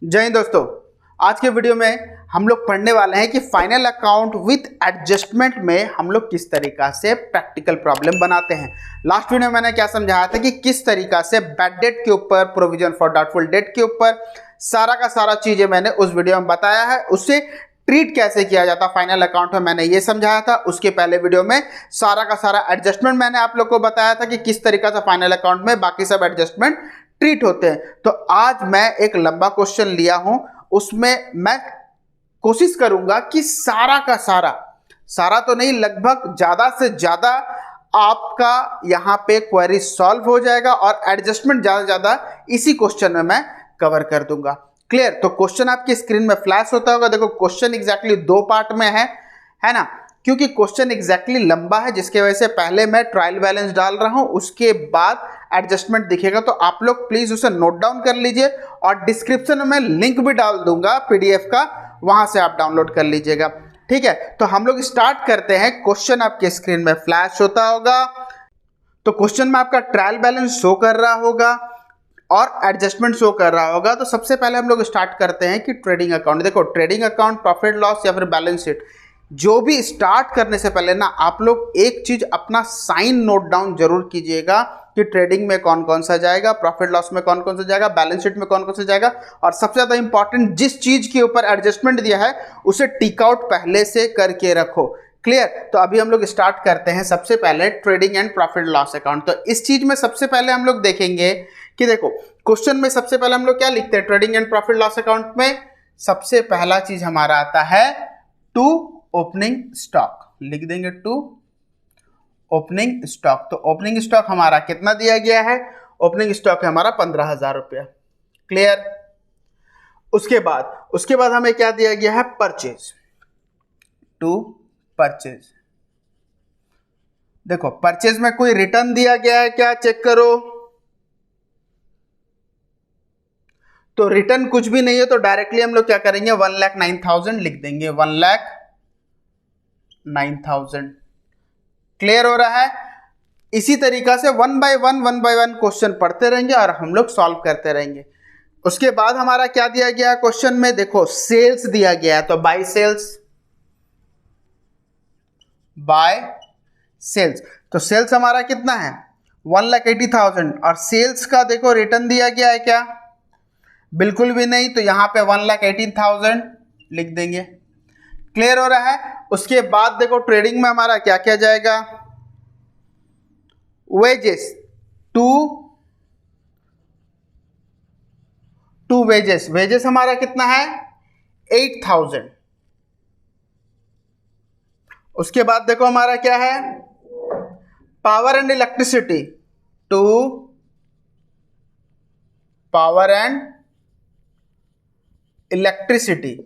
जय हिंद दोस्तों। आज के वीडियो में हम लोग पढ़ने वाले हैं कि फाइनल अकाउंट विथ एडजस्टमेंट में हम लोग किस तरीका से प्रैक्टिकल प्रॉब्लम बनाते हैं। लास्ट वीडियो में मैंने क्या समझाया था कि किस तरीका से बैड डेट के ऊपर, प्रोविजन फॉर डाउटफुल डेट के ऊपर सारा का सारा चीजें मैंने उस वीडियो में बताया है। उससे ट्रीट कैसे किया जाता फाइनल अकाउंट में मैंने ये समझाया था। उसके पहले वीडियो में सारा का सारा एडजस्टमेंट मैंने आप लोग को बताया था कि किस तरीका से फाइनल अकाउंट में बाकी सब एडजस्टमेंट ट्रीट होते हैं। तो आज मैं एक लंबा क्वेश्चन लिया हूं, उसमें मैं कोशिश करूंगा कि सारा का सारा तो नहीं, लगभग ज्यादा से ज्यादा आपका यहां पे क्वेरी सॉल्व हो जाएगा और एडजस्टमेंट ज्यादा से ज्यादा इसी क्वेश्चन में मैं कवर कर दूंगा। क्लियर? तो क्वेश्चन आपकी स्क्रीन में फ्लैश होता होगा। देखो क्वेश्चन एग्जैक्टली दो पार्ट में है ना, क्योंकि क्वेश्चन एग्जैक्टली लंबा है, जिसके वजह से पहले मैं ट्रायल बैलेंस डाल रहा हूं, उसके बाद एडजस्टमेंट दिखेगा। तो आप लोग प्लीज उसे नोट डाउन कर लीजिए और डिस्क्रिप्शन में मैं लिंक भी डाल दूंगा पीडीएफ का, वहां से आप डाउनलोड कर लीजिएगा। ठीक है, तो हम लोग स्टार्ट करते हैं। क्वेश्चन आपके स्क्रीन में फ्लैश होता होगा। तो क्वेश्चन में आपका ट्रायल बैलेंस शो कर रहा होगा और एडजस्टमेंट शो कर रहा होगा। तो सबसे पहले हम लोग स्टार्ट करते हैं कि ट्रेडिंग अकाउंट। देखो ट्रेडिंग अकाउंट, प्रॉफिट लॉस या फिर बैलेंस शीट, जो भी स्टार्ट करने से पहले ना आप लोग एक चीज अपना साइन नोट डाउन जरूर कीजिएगा कि ट्रेडिंग में कौन कौन सा जाएगा, प्रॉफिट लॉस में कौन कौन सा जाएगा, बैलेंस शीट में कौन कौन सा जाएगा, और सबसे ज्यादा इंपॉर्टेंट जिस चीज के ऊपर एडजस्टमेंट दिया है उसे टिक आउट पहले से करके रखो। क्लियर? तो अभी हम लोग स्टार्ट करते हैं सबसे पहले trading and profit loss account. तो इस चीज में सबसे पहले हम लोग देखेंगे कि देखो क्वेश्चन में सबसे पहले हम लोग क्या लिखते हैं trading and profit loss account में। सबसे पहला चीज हमारा आता है टू ओपनिंग स्टॉक। लिख देंगे टू ओपनिंग स्टॉक। तो ओपनिंग स्टॉक हमारा कितना दिया गया है? ओपनिंग स्टॉक है हमारा 15,000 रुपया। क्लियर? उसके बाद हमें क्या दिया गया है? परचेज। To purchase. देखो परचेज में कोई रिटर्न दिया गया है क्या? चेक करो। तो रिटर्न कुछ भी नहीं है, तो डायरेक्टली हम लोग क्या करेंगे? 1,09,000 लिख देंगे। 1,09,000। क्लियर हो रहा है? इसी तरीका से वन बाय वन क्वेश्चन पढ़ते रहेंगे और हम लोग सॉल्व करते रहेंगे। उसके बाद हमारा क्या दिया गया है क्वेश्चन में? देखो सेल्स दिया गया है, तो बाय सेल्स। बाय सेल्स, तो सेल्स हमारा कितना है? 1,80,000। और सेल्स का देखो रिटर्न दिया गया है क्या? बिल्कुल भी नहीं, तो यहां पे 1,18,000 लिख देंगे। क्लियर हो रहा है? उसके बाद देखो ट्रेडिंग में हमारा क्या क्या जाएगा? वेजेस। टू वेजेस हमारा कितना है? 8,000। उसके बाद देखो हमारा क्या है? Power and electricity. To power and electricity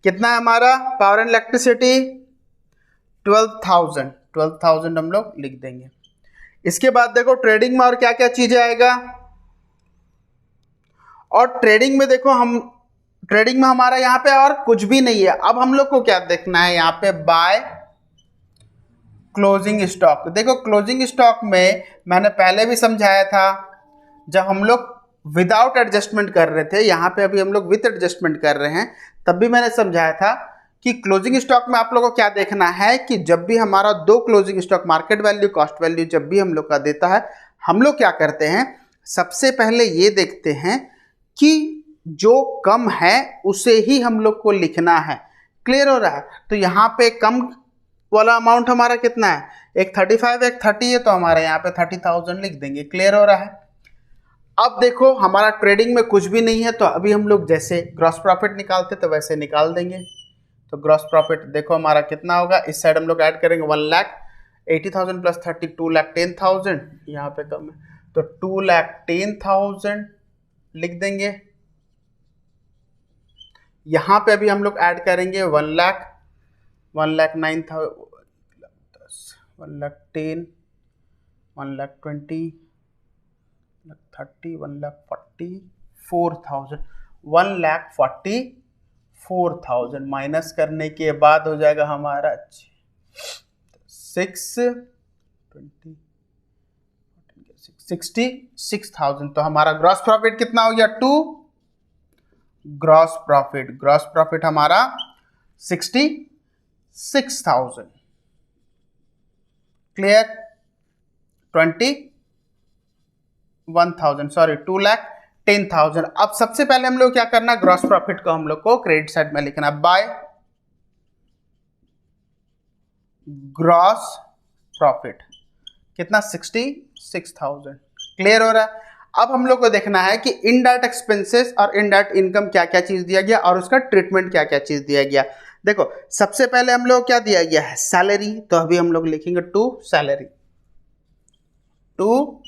कितना है हमारा? पावर एंड इलेक्ट्रिसिटी 12,000 हम लोग लिख देंगे। इसके बाद देखो ट्रेडिंग में और क्या क्या चीजें आएगा। और ट्रेडिंग में देखो ट्रेडिंग में हमारा यहाँ पे और कुछ भी नहीं है। अब हम लोग को क्या देखना है? यहाँ पे बाय क्लोजिंग स्टॉक। देखो क्लोजिंग स्टॉक में मैंने पहले भी समझाया था, जब हम लोग विदाउट एडजस्टमेंट कर रहे थे, यहाँ पे अभी हम लोग विथ एडजस्टमेंट कर रहे हैं, तब भी मैंने समझाया था कि क्लोजिंग स्टॉक में आप लोगों को क्या देखना है कि जब भी हमारा दो closing stock, market value, cost value, जब भी हम लोग का देता है, हम लोग क्या करते हैं? सबसे पहले ये देखते हैं कि जो कम है उसे ही हम लोग को लिखना है। क्लियर हो रहा है? तो यहाँ पे कम वाला अमाउंट हमारा कितना है? एक 35 एक 30 है, तो हमारे यहाँ पे 30,000 लिख देंगे। क्लियर हो रहा है? अब देखो हमारा ट्रेडिंग में कुछ भी नहीं है, तो अभी हम लोग जैसे ग्रॉस प्रॉफिट निकालते तो वैसे निकाल देंगे। तो ग्रॉस प्रॉफिट देखो हमारा कितना होगा? इस साइड हम लोग ऐड करेंगे 1,80,000 प्लस 30, 2,10,000। यहाँ पे कम है, तो 2,10,000 लिख देंगे। यहाँ पे अभी हम लोग ऐड करेंगे 1,09,000, 1,10,000, 1,20,000, 1,30,000, 1,44,000। 1,44,000 माइनस करने के बाद हो जाएगा हमारा 66,000। तो हमारा ग्रॉस प्रॉफिट कितना हो गया? ग्रॉस प्रॉफिट हमारा 66,000। क्लियर? 2,10,000। अब सबसे पहले हम लोग क्या करना, ग्रॉस प्रॉफिट को हम लोग को क्रेडिट साइड में लिखना, बाय ग्रॉस प्रॉफिट कितना, 66,000। क्लियर हो रहा है? अब हम लोग को देखना है कि इनडायरेक्ट एक्सपेंसेस और इनडायरेक्ट इनकम क्या क्या चीज दिया गया और उसका ट्रीटमेंट क्या क्या चीज दिया गया। देखो सबसे पहले हम लोग क्या दिया गया है, सैलरी, तो अभी हम लोग लिखेंगे टू सैलरी, टू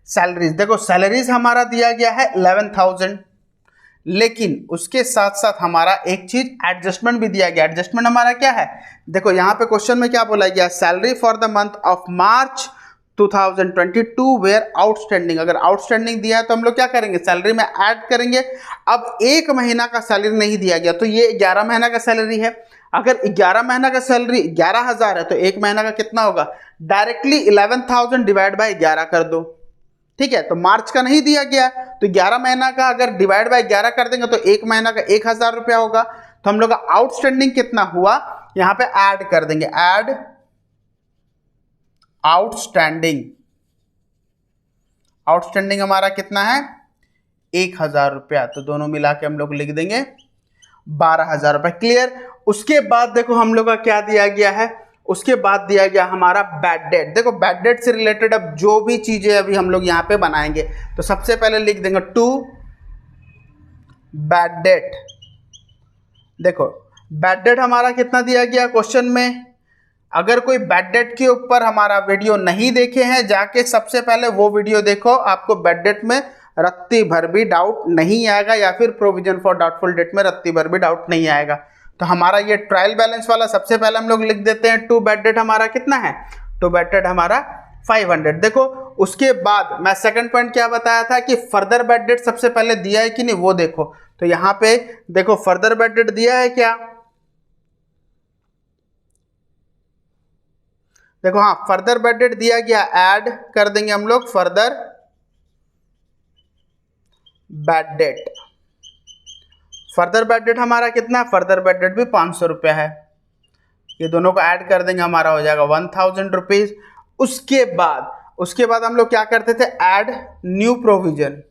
सैलरीज। देखो सैलरीज हमारा दिया गया है 11,000, लेकिन उसके साथ साथ हमारा एक चीज एडजस्टमेंट भी दिया गया। एडजस्टमेंट हमारा क्या है, देखो यहाँ पे क्वेश्चन में क्या बोला गया, salary for the month of March 2022 were outstanding. अगर आउटस्टैंडिंग दिया है तो हम लोग क्या करेंगे, सैलरी में ऐड करेंगे। अब एक महीना का सैलरी नहीं दिया गया तो ये 11 महीना का सैलरी है। अगर 11 महीना का सैलरी 11,000 है तो एक महीना का कितना होगा, डायरेक्टली 11,000 डिवाइड बाय 11 कर दो। ठीक है, तो मार्च का नहीं दिया गया तो 11 महीना का अगर डिवाइड बाय 11 कर देंगे तो एक महीना का 1,000 रुपया होगा। तो हम लोग का आउटस्टैंडिंग कितना हुआ, यहां पे ऐड कर देंगे, ऐड आउटस्टैंडिंग हमारा कितना है, 1,000 रुपया। तो दोनों मिला के हम लोग लिख देंगे 12,000 रुपये। क्लियर? उसके बाद देखो हम लोग का क्या दिया गया है, उसके बाद दिया गया हमारा बैड डेट। देखो बैड डेट से रिलेटेड अब जो भी चीजें अभी हम लोग यहाँ पे बनाएंगे तो सबसे पहले लिख देंगे टू बैड डेट। देखो बैड डेट हमारा कितना दिया गया क्वेश्चन में, अगर कोई बैड डेट के ऊपर हमारा वीडियो नहीं देखे हैं जाके सबसे पहले वो वीडियो देखो, आपको बैड डेट में रत्ती भर भी डाउट नहीं आएगा, या फिर प्रोविजन फॉर डाउटफुल डेट में रत्ती भर भी डाउट नहीं आएगा। तो हमारा ये ट्रायल बैलेंस वाला सबसे पहले हम लोग लिख देते हैं, टू बैड डेट हमारा कितना है, टू बैड डेट हमारा 500। देखो उसके बाद मैं सेकंड पॉइंट क्या बताया था कि फर्दर बैड डेट सबसे पहले दिया है कि नहीं वो देखो। तो यहाँ पे देखो फर्दर बैड डेट दिया है क्या, देखो हाँ फर्दर बैड डेट दिया गया, ऐड कर देंगे हम लोग further bad debt. Further bad debt हमारा कितना है, फर्दर बैड डेट भी 500 रुपया है। ये दोनों को ऐड कर देंगे हमारा हो जाएगा 1,000 रुपीज। उसके बाद हम लोग क्या करते थे, ऐड न्यू प्रोविजन,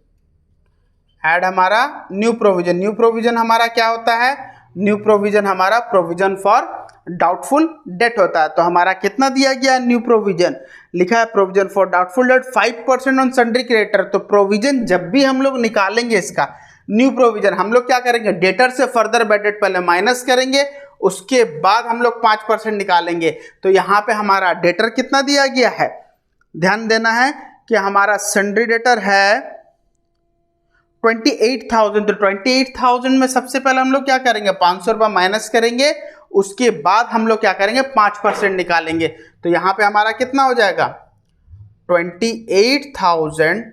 ऐड हमारा न्यू प्रोविजन। न्यू प्रोविजन हमारा क्या होता है, न्यू प्रोविजन हमारा प्रोविजन फॉर डाउटफुल डेट होता है। तो हमारा कितना दिया गया न्यू प्रोविजन, लिखा है provision for doubtful debt 5% on sundry creditor. तो प्रोविजन जब भी हम लोग निकालेंगे इसका न्यू प्रोविजन, हम लोग क्या करेंगे, डेटर से फर्दर बैड डेट पहले माइनस करेंगे, उसके बाद हम लोग 5% निकालेंगे। तो यहाँ पे हमारा डेटर कितना दिया गया है, ध्यान देना है कि हमारा सन्ड्री डेटर है 28,000। तो 28,000 में सबसे पहले हम लोग क्या करेंगे, 500 रुपये माइनस करेंगे, उसके बाद हम लोग क्या करेंगे 5% निकालेंगे। तो यहाँ पे हमारा कितना हो जाएगा, 28,000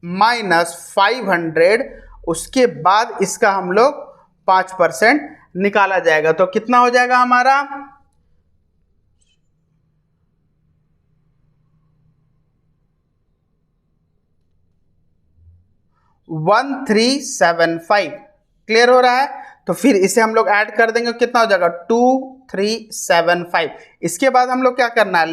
माइनस 500, उसके बाद इसका हम लोग 5% निकाला जाएगा। तो कितना हो जाएगा हमारा 1375। क्लियर हो रहा है? तो फिर इसे हम लोग ऐड कर देंगे, कितना हो जाएगा 2375। इसके बाद हम लोग क्या करना है,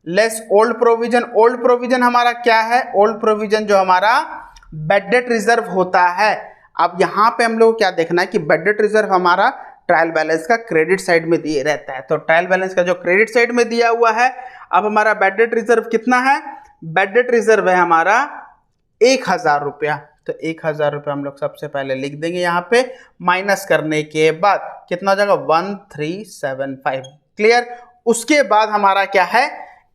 less old provision. Old provision हमारा क्या है, ओल्ड प्रोविजन जो हमारा बैड डेट रिजर्व होता है। अब यहाँ पे हम लोग क्या देखना है कि बैड डेट रिजर्व हमारा ट्रायल बैलेंस का क्रेडिट साइड में दिए रहता है। तो ट्रायल बैलेंस का जो क्रेडिट साइड में दिया हुआ है, अब हमारा बैड डेट रिजर्व कितना है, बैड डेट रिजर्व है हमारा 1,000 रुपया। तो 1,000 रुपया हम लोग सबसे पहले लिख देंगे यहाँ पे, माइनस करने के बाद कितना हो जाएगा 1375। क्लियर? उसके बाद हमारा क्या है,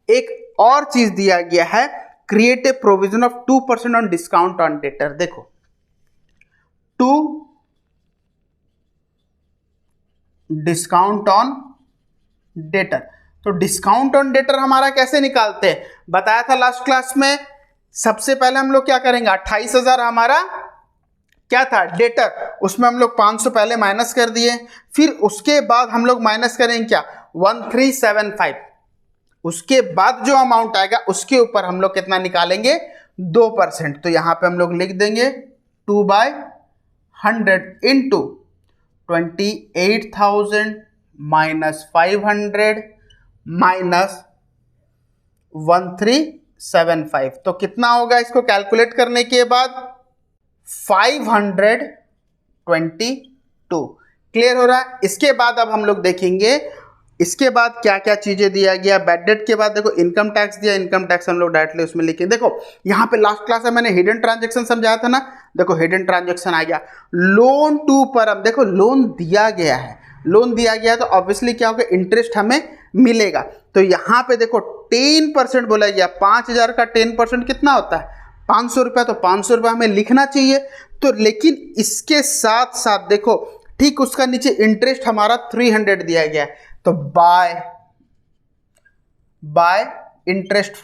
एक और चीज दिया गया है, create a provision of 2% on discount on debtor. देखो 2 डिस्काउंट ऑन डेटर। तो डिस्काउंट ऑन डेटर हमारा कैसे निकालते हैं, बताया था लास्ट क्लास में। सबसे पहले हम लोग क्या करेंगे, 28,000 हमारा क्या था डेटर, उसमें हम लोग 500 पहले माइनस कर दिए, फिर उसके बाद हम लोग माइनस करेंगे क्या 1375। उसके बाद जो अमाउंट आएगा उसके ऊपर हम लोग कितना निकालेंगे 2%। तो यहाँ पे हम लोग लिख देंगे 2/100 इंटू 28,000 माइनस 500 माइनस 1375। तो कितना होगा इसको कैलकुलेट करने के बाद 522। क्लियर हो रहा है। इसके बाद अब हम लोग देखेंगे इसके बाद क्या क्या चीजें दिया गया। बैड डेट के बाद देखो इनकम टैक्स दिया, इनकम टैक्स हम लोग डायरेक्टली उसमें लिखेंगे। देखो यहाँ पे लास्ट क्लास में मैंने हिडन ट्रांजैक्शन समझाया था ना, देखो हिडन ट्रांजैक्शन आ गया। लोन टू परम, देखो लोन दिया गया है, लोन दिया गया है तो ऑब्वियसली क्या होगा, इंटरेस्ट हमें मिलेगा। तो यहाँ पे देखो 10% बोला गया, 5,000 का 10% कितना होता है 500 रुपया। तो 500 रुपया हमें लिखना चाहिए। तो लेकिन इसके साथ साथ देखो ठीक उसका नीचे इंटरेस्ट हमारा 300 दिया गया है। तो बाय इंटरेस्ट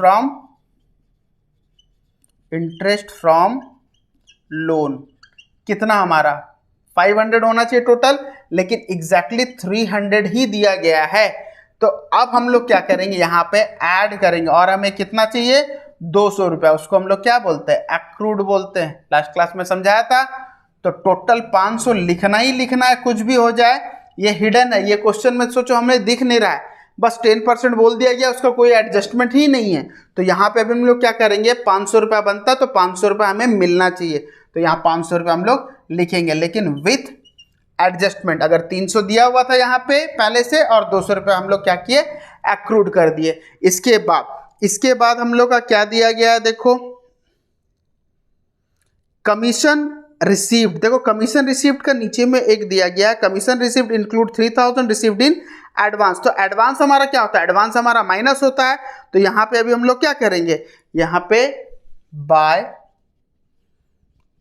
फ्रॉम लोन कितना हमारा 500 होना चाहिए टोटल, लेकिन एग्जैक्टली 300 ही दिया गया है। तो अब हम लोग क्या करेंगे, यहाँ पे ऐड करेंगे और हमें कितना चाहिए 200 रुपया। उसको हम लोग क्या बोलते हैं, एक्रूड बोलते हैं। लास्ट क्लास में समझाया था। तो टोटल 500 लिखना ही लिखना है, कुछ भी हो जाए। ये हिडन है, ये क्वेश्चन में सोचो हमें दिख नहीं रहा है, बस 10% बोल दिया गया, उसका कोई एडजस्टमेंट ही नहीं है। तो यहाँ पे अभी हम लोग क्या करेंगे, 500 रुपया बनता तो 500 रुपया हमें मिलना चाहिए। तो यहाँ 500 रुपया हम लोग लिखेंगे, लेकिन विथ एडजस्टमेंट। अगर 300 दिया हुआ था यहाँ पे पहले से और 200 रुपया हम लोग क्या किए, एक्रूड कर दिए। इसके बाद हम लोग का क्या दिया गया है, देखो कमीशन रिसीव्ड। देखो कमीशन रिसीव्ड का नीचे में एक दिया गया है, commission received include 3,000 received in advance. तो एडवांस हमारा क्या होता है, एडवांस हमारा माइनस होता है। तो यहाँ पे अभी हम लोग क्या करेंगे, यहाँ पे बाय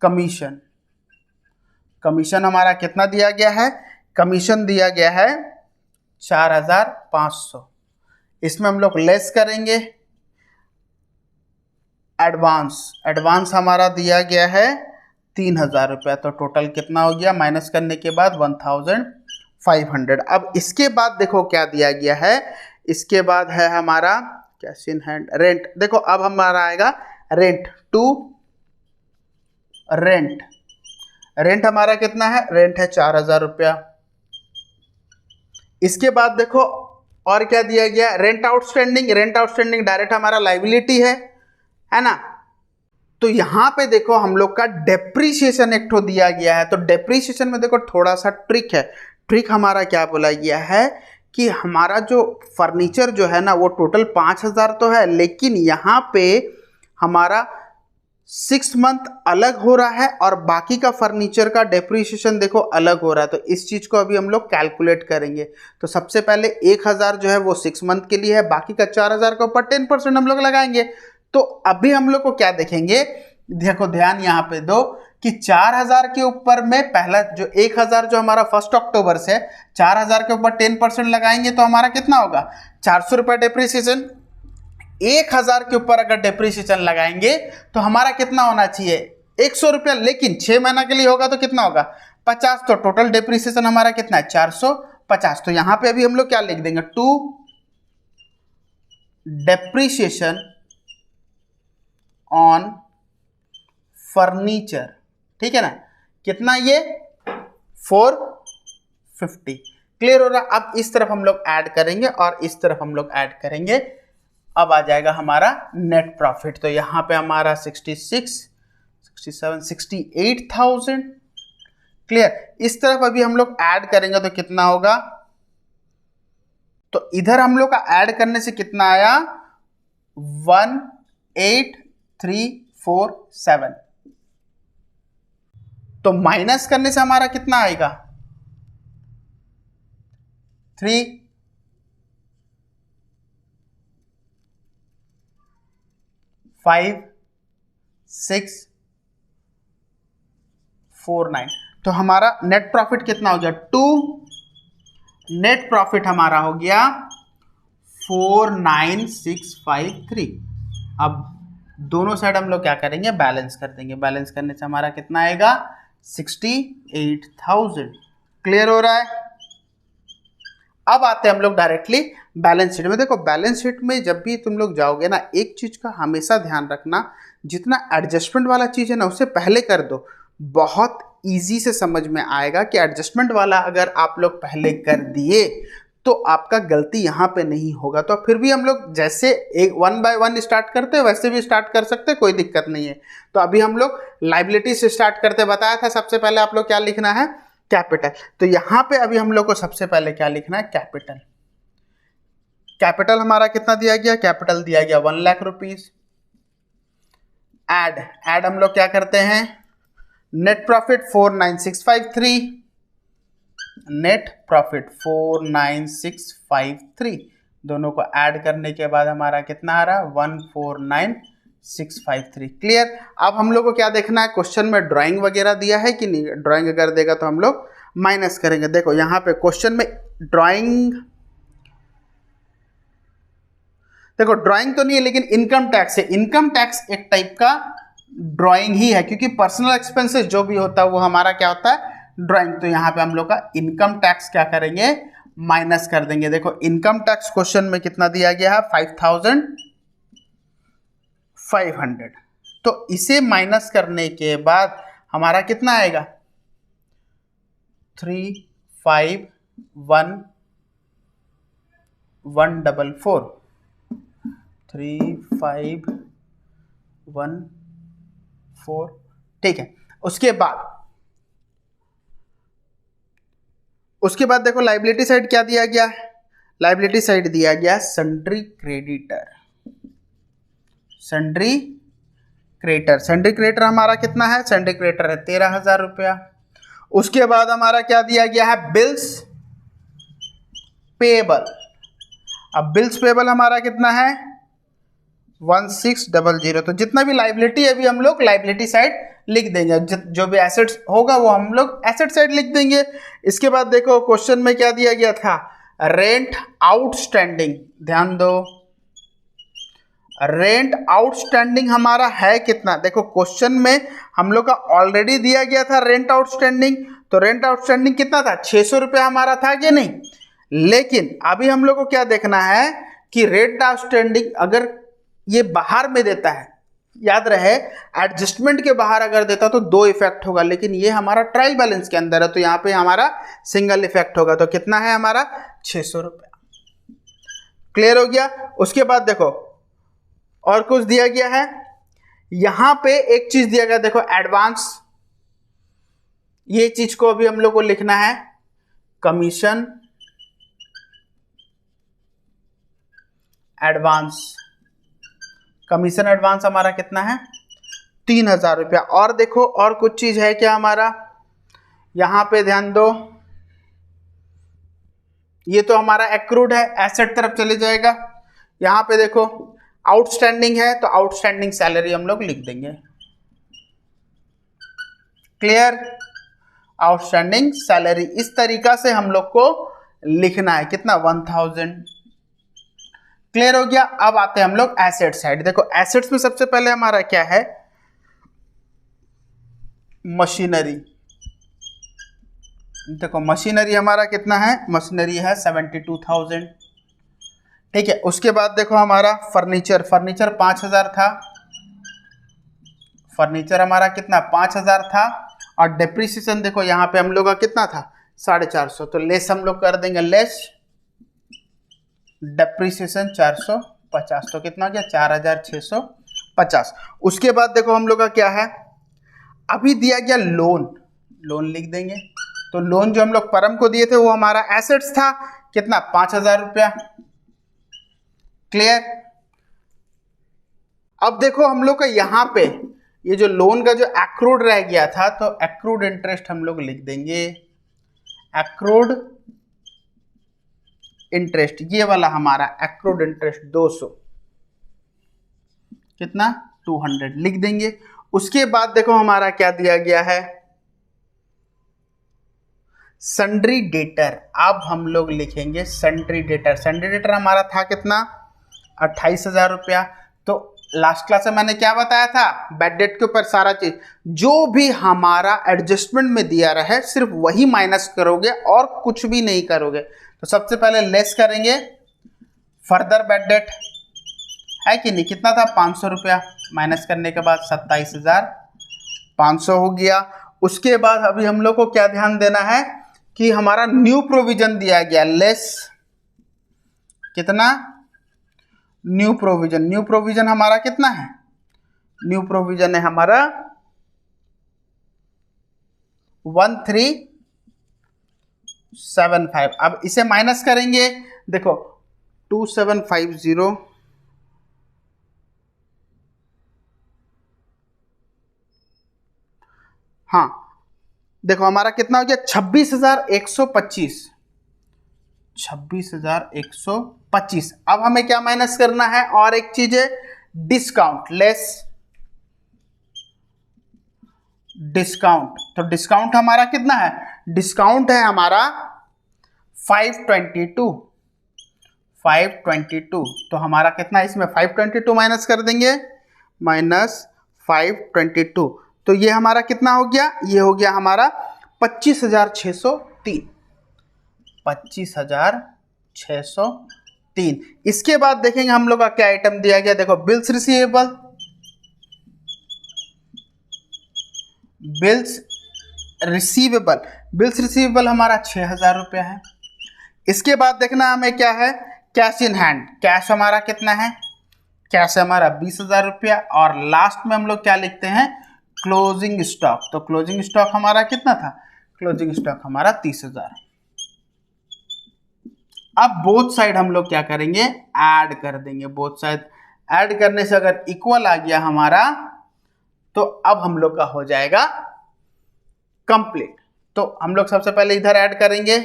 कमीशन। कमीशन हमारा कितना दिया गया है, कमीशन दिया गया है 4,500। इसमें हम लोग लेस करेंगे एडवांस हमारा दिया गया है 3,000 रुपया। तो टोटल कितना हो गया, माइनस करने के बाद 1,500। अब इसके बाद देखो क्या दिया गया है, इसके बाद है हमारा कैश इन हैंड रेंट। देखो अब हमारा आएगा रेंट टू रेंट हमारा कितना है, रेंट है 4,000 रुपया। इसके बाद देखो और क्या दिया गया, रेंट आउटस्टैंडिंग डायरेक्ट हमारा लाइबिलिटी है ना। तो यहां पे देखो हम लोग का डेप्रीशिएशन एक ठो दिया गया है। तो डेप्रीशिएशन में देखो थोड़ा सा ट्रिक है। ट्रिक हमारा क्या बोला गया है कि हमारा जो फर्नीचर जो है ना वो टोटल 5,000 तो है, लेकिन यहाँ पे हमारा 6 मंथ अलग हो रहा है और बाकी का फर्नीचर का डेप्रीशिएशन देखो अलग हो रहा है। तो इस चीज़ को अभी हम लोग कैलकुलेट करेंगे। तो सबसे पहले 1,000 जो है वो 6 मंथ के लिए है, बाकी का 4,000 के ऊपर 10% हम लोग लगाएंगे। तो अभी हम लोग को क्या देखेंगे, देखो ध्यान यहाँ पे दो कि 4,000 के ऊपर में पहला जो 1,000 जो हमारा 1 अक्टूबर से 4,000 के ऊपर 10% लगाएंगे तो हमारा कितना होगा 400 रुपये डेप्रीशिएशन। 1,000 के ऊपर अगर डेप्रीशिएशन लगाएंगे तो हमारा कितना होना चाहिए 100 रुपया, लेकिन 6 महीना के लिए होगा तो कितना होगा 50। तो टोटल डेप्रीशिएशन हमारा कितना है 450। तो यहाँ पे अभी हम लोग क्या लिख देंगे, टू डेप्रीशिएशन ऑन फर्नीचर। ठीक है ना, कितना ये 450। क्लियर हो रहा। अब इस तरफ हम लोग ऐड करेंगे और इस तरफ हम लोग ऐड करेंगे। अब आ जाएगा हमारा नेट प्रॉफिट। तो यहाँ पे हमारा 66, 67, 68,000। क्लियर। इस तरफ अभी हम लोग ऐड करेंगे तो कितना होगा, तो इधर हम लोग का ऐड करने से कितना आया 1,8,347। तो माइनस करने से हमारा कितना आएगा 3,5,6,49। तो हमारा नेट प्रॉफिट कितना हो गया 2, नेट प्रॉफिट हमारा हो गया 4,9,653। अब दोनों साइड हम लोग क्या करेंगे, बैलेंस कर देंगे। बैलेंस करने से हमारा कितना आएगा 68,000। क्लियर हो रहा है। अब आते हैं हम लोग डायरेक्टली बैलेंस शीट में। देखो बैलेंस शीट में जब भी तुम लोग जाओगे ना, एक चीज का हमेशा ध्यान रखना, जितना एडजस्टमेंट वाला चीज़ है ना उससे पहले कर दो, बहुत इजी से समझ में आएगा कि एडजस्टमेंट वाला अगर आप लोग पहले कर दिए तो आपका गलती यहाँ पे नहीं होगा। तो फिर भी हम लोग जैसे एक 1 बाय 1 स्टार्ट करते हैं वैसे भी स्टार्ट कर सकते हैं, कोई दिक्कत नहीं है। तो अभी हम लोग लाइबिलिटी से स्टार्ट करते बताया था, सबसे पहले आप लोग क्या लिखना है, कैपिटल। तो यहाँ पे अभी हम लोग को सबसे पहले क्या लिखना है, कैपिटल। कैपिटल हमारा कितना दिया गया, कैपिटल दिया गया 1 लाख रुपीज। ऐड हम लोग क्या करते हैं, नेट प्रॉफिट 49653, नेट प्रॉफिट 49653, दोनों को ऐड करने के बाद हमारा कितना आ रहा है, 149653। क्लियर। अब हम लोग को क्या देखना है, क्वेश्चन में ड्राइंग वगैरह दिया है कि नहीं, ड्राइंग अगर देगा तो हम लोग माइनस करेंगे। देखो यहाँ पे क्वेश्चन में ड्राइंग, देखो ड्राइंग तो नहीं है लेकिन इनकम टैक्स है। इनकम टैक्स एक टाइप का ड्राइंग ही है, क्योंकि पर्सनल एक्सपेंसेस जो भी होता है वो हमारा क्या होता है, ड्राइंग। तो यहाँ पे हम लोग का इनकम टैक्स क्या करेंगे, माइनस कर देंगे। देखो इनकम टैक्स क्वेश्चन में कितना दिया गया है, 5500। तो इसे माइनस करने के बाद हमारा कितना आएगा, 351144, 3514। ठीक है। उसके बाद देखो लाइबिलिटी साइड क्या दिया गया है, लाइबिलिटी साइड दिया गया सन्ड्री क्रेडिटर। सन्ड्री क्रेडिटर हमारा कितना है, सन्ड्री क्रेडिटर है 13,000 रुपया। उसके बाद हमारा क्या दिया गया है, बिल्स पेबल। अब बिल्स पेबल हमारा कितना है, 1600। तो जितना भी लाइबिलिटी है अभी हम लोग लाइबिलिटी साइड लिख देंगे, जो भी एसेट्स होगा वो हम लोग एसेट साइड लिख देंगे। इसके बाद देखो क्वेश्चन में क्या दिया गया था, रेंट आउटस्टैंडिंग। ध्यान दो, रेंट आउटस्टैंडिंग हमारा है कितना, देखो क्वेश्चन में हम लोग का ऑलरेडी दिया गया था रेंट आउटस्टैंडिंग। तो रेंट आउटस्टैंडिंग कितना था, 600 रुपया हमारा था कि नहीं। लेकिन अभी हम लोग को क्या देखना है कि रेंट आउटस्टैंडिंग अगर ये बाहर में देता है, याद रहे एडजस्टमेंट के बाहर अगर देता तो 2 इफेक्ट होगा, लेकिन ये हमारा ट्रायल बैलेंस के अंदर है तो यहाँ पे हमारा सिंगल इफेक्ट होगा। तो कितना है हमारा, 600 रुपया। क्लियर हो गया। उसके बाद देखो और कुछ दिया गया है, यहां पे एक चीज दिया गया, देखो एडवांस। ये चीज को अभी हम लोग को लिखना है, कमीशन एडवांस। कमीशन एडवांस हमारा कितना है, 3000 रुपया। और देखो और कुछ चीज है क्या हमारा, यहां पे ध्यान दो, ये तो हमारा एक्रूड है, एसेट तरफ चले जाएगा। यहां पे देखो आउटस्टैंडिंग है तो आउटस्टैंडिंग सैलरी हम लोग लिख देंगे। क्लियर। आउटस्टैंडिंग सैलरी इस तरीका से हम लोग को लिखना है, कितना, 1000। क्लियर हो गया। अब आते हैं हम लोग एसेट साइड। देखो एसेट्स में सबसे पहले हमारा क्या है, मशीनरी। देखो मशीनरी हमारा कितना है, मशीनरी है 72,000। ठीक है। उसके बाद देखो हमारा फर्नीचर 5000 था, फर्नीचर हमारा कितना 5000 था। और डेप्रिसिएशन देखो यहाँ पे हम लोग का कितना था, 450। तो लेस हम लोग कर देंगे, लेस डेप्रिसिएशन 450। तो कितना गया, 4650। उसके बाद देखो हम लोग का क्या है, अभी दिया गया लोन लिख देंगे। तो लोन जो हम लोग परम को दिए थे वो हमारा एसेट्स था, कितना, 5000 रुपया। क्लियर। अब देखो हम लोग का यहाँ पे ये जो लोन का जो एक्रूड रह गया था, तो एक्रूड इंटरेस्ट हम लोग लिख देंगे, एक्रूड इंटरेस्ट, ये वाला हमारा एक्रूड इंटरेस्ट 200, कितना, 200 लिख देंगे। उसके बाद देखो हमारा क्या दिया गया है, सन्ड्री डेटर। अब हम लोग लिखेंगे सन्ड्री डेटर। सन्ड्री डेटर हमारा था कितना, 28,000 रुपया। तो लास्ट क्लास में मैंने क्या बताया था, बैड डेट के ऊपर सारा चीज जो भी हमारा एडजस्टमेंट में दिया रहे सिर्फ वही माइनस करोगे और कुछ भी नहीं करोगे। तो सबसे पहले लेस करेंगे, फर्दर बैड डेट है कि नहीं, कितना था, 500 रुपया। माइनस करने के बाद 27,500 हो गया। उसके बाद अभी हम लोग को क्या ध्यान देना है कि हमारा न्यू प्रोविजन दिया गया, लेस कितना, न्यू प्रोविजन हमारा कितना है, न्यू प्रोविजन है हमारा 1375। अब इसे माइनस करेंगे, देखो 2750 हाँ देखो हमारा कितना हो गया 26,125, 26,125। अब हमें क्या माइनस करना है, और एक चीज है डिस्काउंट, लेस डिस्काउंट। तो डिस्काउंट हमारा कितना है, डिस्काउंट है हमारा 522। तो हमारा कितना है इसमें 522 माइनस कर देंगे, -522। तो ये हमारा कितना हो गया, ये हो गया हमारा 25,603, 25,603। इसके बाद देखेंगे हम लोग का क्या आइटम दिया गया, देखो बिल्स रिसीवेबल हमारा 6,000 रुपया है। इसके बाद देखना हमें क्या है, कैश इन हैंड, कैश हमारा कितना है, कैश हमारा 20,000 रुपया। और लास्ट में हम लोग क्या लिखते हैं, क्लोजिंग स्टॉक। तो क्लोजिंग स्टॉक हमारा कितना था, क्लोजिंग स्टॉक हमारा 30,000। अब बोथ साइड हम लोग क्या करेंगे, ऐड कर देंगे। बोथ साइड ऐड करने से अगर इक्वल आ गया हमारा, तो अब हम लोग का हो जाएगा कंप्लीट। तो हम लोग सबसे पहले इधर ऐड करेंगे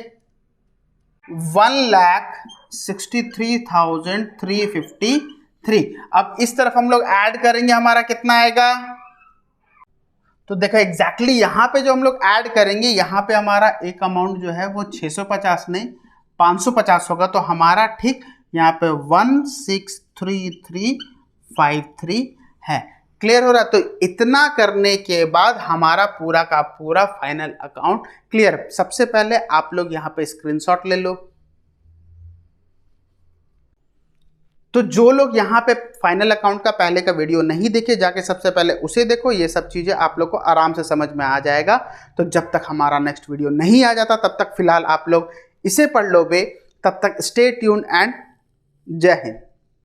1,63,353। अब इस तरफ हम लोग ऐड करेंगे, हमारा कितना आएगा, तो देखो एग्जैक्टली यहाँ पे जो हम लोग ऐड करेंगे, यहाँ पे हमारा एक अमाउंट जो है वो 650 नहीं 550 होगा। तो हमारा ठीक यहाँ पे 163353 है। क्लियर हो रहा है। तो इतना करने के बाद हमारा पूरा का पूरा फाइनल अकाउंट क्लियर। सबसे पहले आप लोग यहाँ पे स्क्रीनशॉट ले लो। तो जो लोग यहाँ पे फाइनल अकाउंट का पहले का वीडियो नहीं देखे, जाके सबसे पहले उसे देखो। ये सब चीज़ें आप लोग को आराम से समझ में आ जाएगा। तो जब तक हमारा नेक्स्ट वीडियो नहीं आ जाता तब तक फिलहाल आप लोग इसे पढ़ लो बे। तब तक स्टे ट्यून एंड जय हिंद।